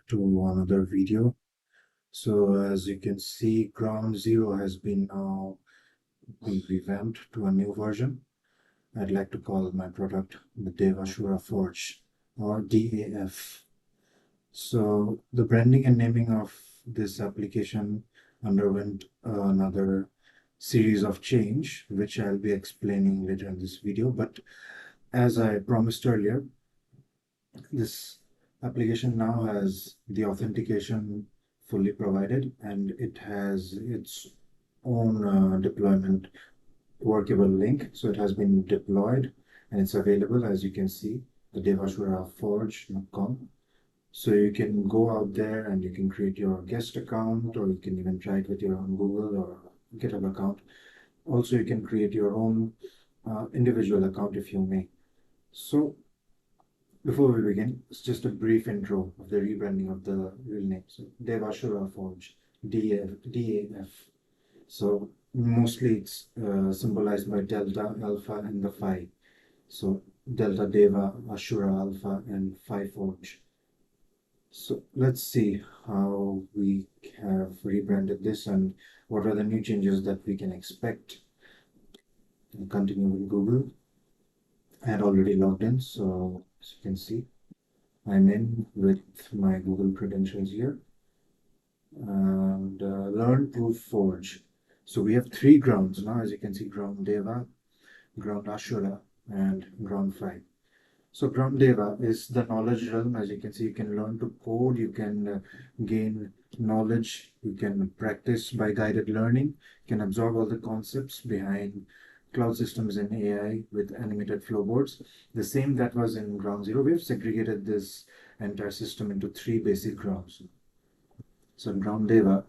to another video. So as you can see, Ground Zero has been now been revamped to a new version. I'd like to call my product the DevAshura Forge, or DAF. So the branding and naming of this application underwent another series of change, which I'll be explaining later in this video. But as I promised earlier, this application now has the authentication fully provided, and it has its own deployment workable link. So it has been deployed and it's available, as you can see, the DevAshuraForge.com. So you can go out there and you can create your guest account, or you can even try it with your own Google or GitHub account. Also, you can create your own individual account if you may. So before we begin, it's just a brief intro of the rebranding of the real name. So DevAshura Forge, DAF. So mostly it's symbolized by Delta, Alpha, and the Phi. So Delta, Deva, Ashura, Alpha, and Phi Forge. So let's see how we have rebranded this and what are the new changes that we can expect. I'll continue with Google. I had already logged in, so as you can see, I'm in with my Google credentials here. And Learn, Prove, Forge. So we have three grounds now, as you can see, Ground Deva, Ground Ashura, and Ground Phi. So Ground Deva is the knowledge realm. As you can see, you can learn to code, you can gain knowledge, you can practice by guided learning, you can absorb all the concepts behind cloud systems and AI with animated flowboards. The same that was in Ground Zero. We have segregated this entire system into three basic grounds. So in Ground Deva,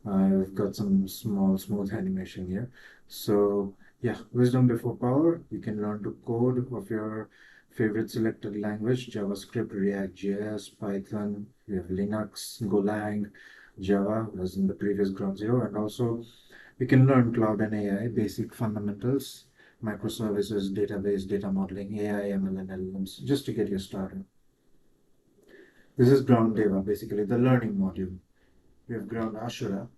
I've got some small smooth animation here. So yeah, wisdom before power. You can learn to code of your favorite selected language: JavaScript, React JS, Python. We have Linux, Golang, Java, as in the previous Ground Zero, and also we can learn cloud and AI, basic fundamentals, microservices, database, data modeling, AI, ML, and LLMs, just to get you started. This is Ground Deva, basically the learning module. We have Ground Ashura,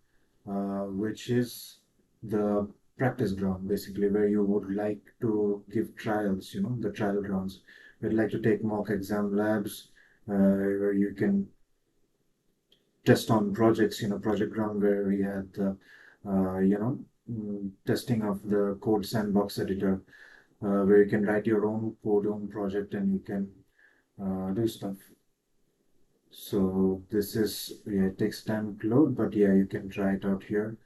which is the practice ground, basically, where you would like to give trials, the trial grounds. We'd like to take mock exam labs, where you can test on projects, project ground, where we had the, testing of the code sandbox editor, where you can write your own code, own project, and you can do stuff. So this is, yeah, it takes time to load, but yeah, you can try it out here.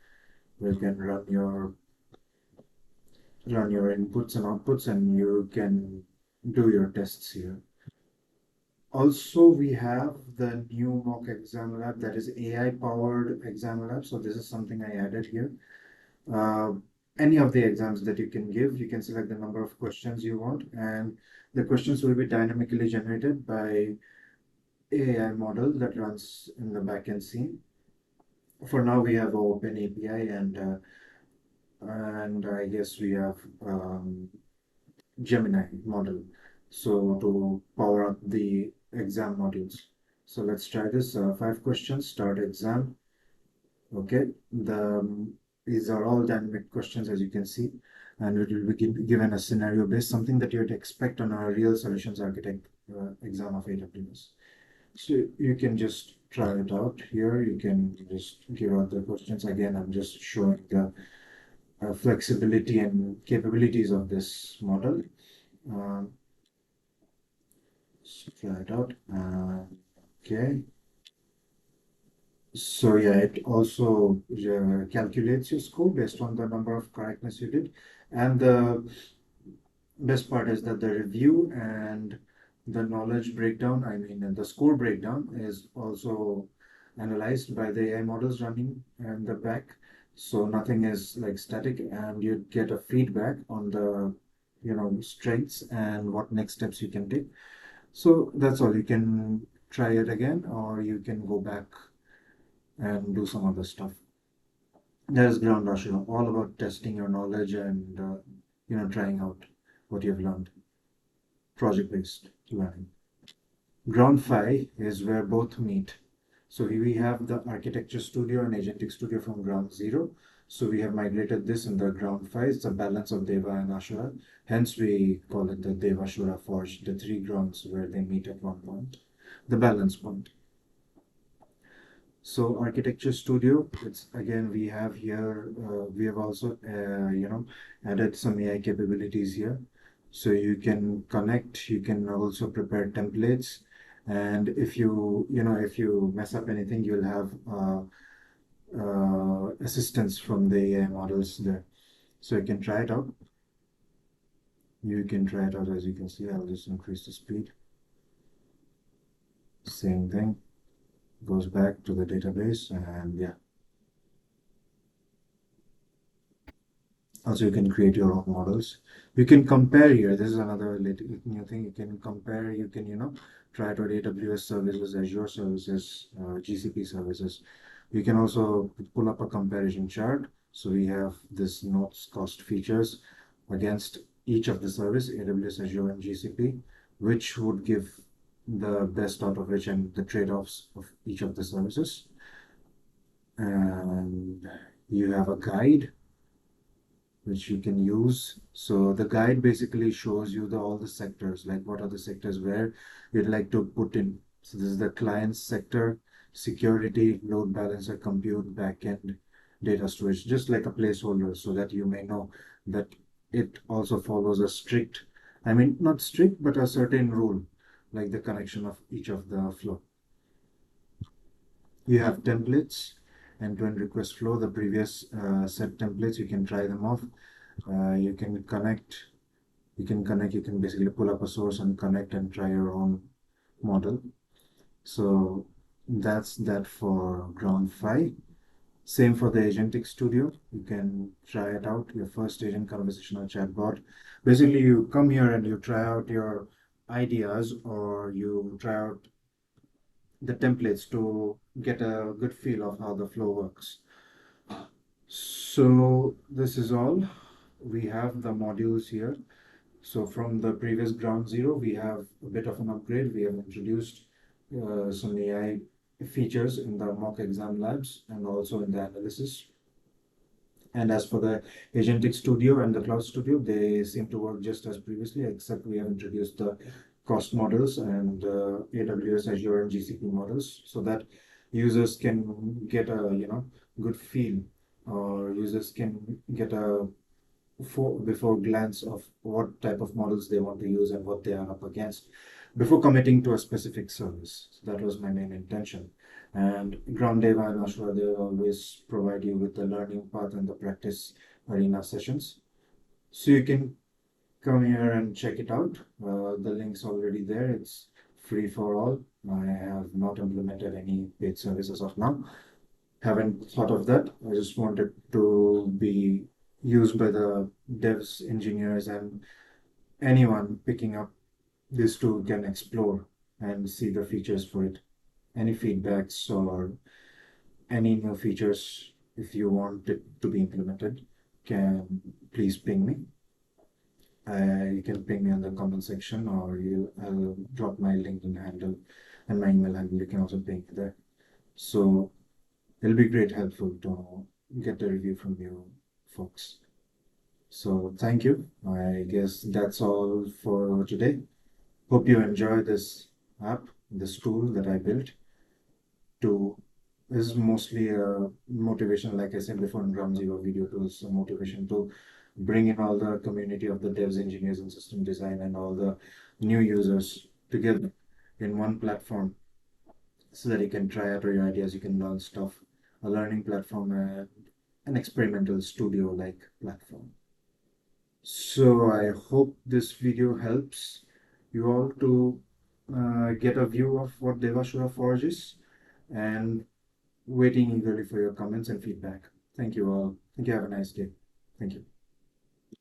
You can run your inputs and outputs, and you can do your tests here. Also, we have the new mock exam lab that is AI powered exam lab. So this is something I added here. Uh, any of the exams that you can give, you can select the number of questions you want, and the questions will be dynamically generated by AI model that runs in the backend scene. For now, we have open API, and I guess we have Gemini model. So to power up the exam modules. So let's try this. 5 questions, start exam. Okay, these are all dynamic questions, as you can see, and it will be given a scenario based, something that you'd expect on a real solutions architect exam of AWS. So you can just try it out here. You can just give out the questions. Again, I'm just showing the flexibility and capabilities of this model. Let's try it out. Okay. So yeah, it also calculates your score based on the number of correctness you did. And the best part is that the review and the knowledge breakdown, I mean, the score breakdown is also analyzed by the AI models running in the back. So nothing is like static, and you get a feedback on the, strengths and what next steps you can take. So that's all. You can try it again, or you can go back and do some other stuff. That is Ground Rush, all about testing your knowledge and trying out what you've learned. Project-based learning. Ground Phi is where both meet. So we have the architecture studio and agentic studio from ground zero. So we have migrated this in the ground Phi. It's a balance of Deva and Ashura. Hence we call it the DevAshura Forge, the three grounds where they meet at one point, the balance point. So architecture studio, it's again, we have here, we have also, added some AI capabilities here. So you can connect, you can also prepare templates. And if if you mess up anything, you'll have assistance from the AI models there. So you can try it out. You can try it out, as you can see. I'll just increase the speed. Same thing, goes back to the database, and yeah. Also, you can create your own models. You can compare here. This is another new thing. You can compare. You can, try it out AWS services, Azure services, GCP services. You can also pull up a comparison chart. So we have this notes cost features against each of the service, AWS, Azure, and GCP, which would give the best out of which and the trade-offs of each of the services. And you have a guide which you can use. So the guide basically shows you all the sectors, like what are the sectors where you'd like to put in. So this is the client sector, security, load balancer, compute, backend, data storage, just like a placeholder so that you may know that it also follows a strict, I mean, not strict, but a certain rule, like the connection of each of the flow. You have templates, end-to-end request flow, the previous set templates, you can try them off. You can connect, you can basically pull up a source and connect and try your own model. So that's that for ground Phi. Same for the agentic studio. You can try it out, your first agent conversational chatbot. Basically, you come here and you try out your ideas, or you try out the templates to get a good feel of how the flow works. So this is all. We have the modules here. So from the previous ground zero, we have a bit of an upgrade. We have introduced some AI features in the mock exam labs and also in the analysis. And as for the agentic studio and the cloud studio, they seem to work just as previously, except we have introduced the cost models and AWS, Azure, and GCP models, so that users can get a good feel, or users can get a before glance of what type of models they want to use and what they are up against before committing to a specific service. So that was my main intention. And Ground Deva and Ashura, they always provide you with the learning path and the practice arena sessions. So you can come here and check it out. The link's already there. It's free for all. I have not implemented any paid services of now. Haven't thought of that. I just wanted to be used by the devs, engineers, and anyone picking up this tool can explore and see the features for it. Any feedbacks or any new features, if you want it to be implemented, can please ping me. You can ping me in the comment section, or I'll drop my LinkedIn handle and my email handle. You can also ping me there. So it'll be great helpful to get a review from you folks. So thank you. I guess that's all for today. Hope you enjoy this app, this tool that I built. To is mostly a motivation, like I said before in Ground Zero video tools, a motivation to bring in all the community of the devs, engineers, and system design, and all the new users together in one platform, so that you can try out your ideas, you can learn stuff, a learning platform and an experimental studio like platform. So I hope this video helps you all to get a view of what DevAshura Forge is, and waiting eagerly for your comments and feedback. Thank you all. Thank you. Have a nice day. Thank you.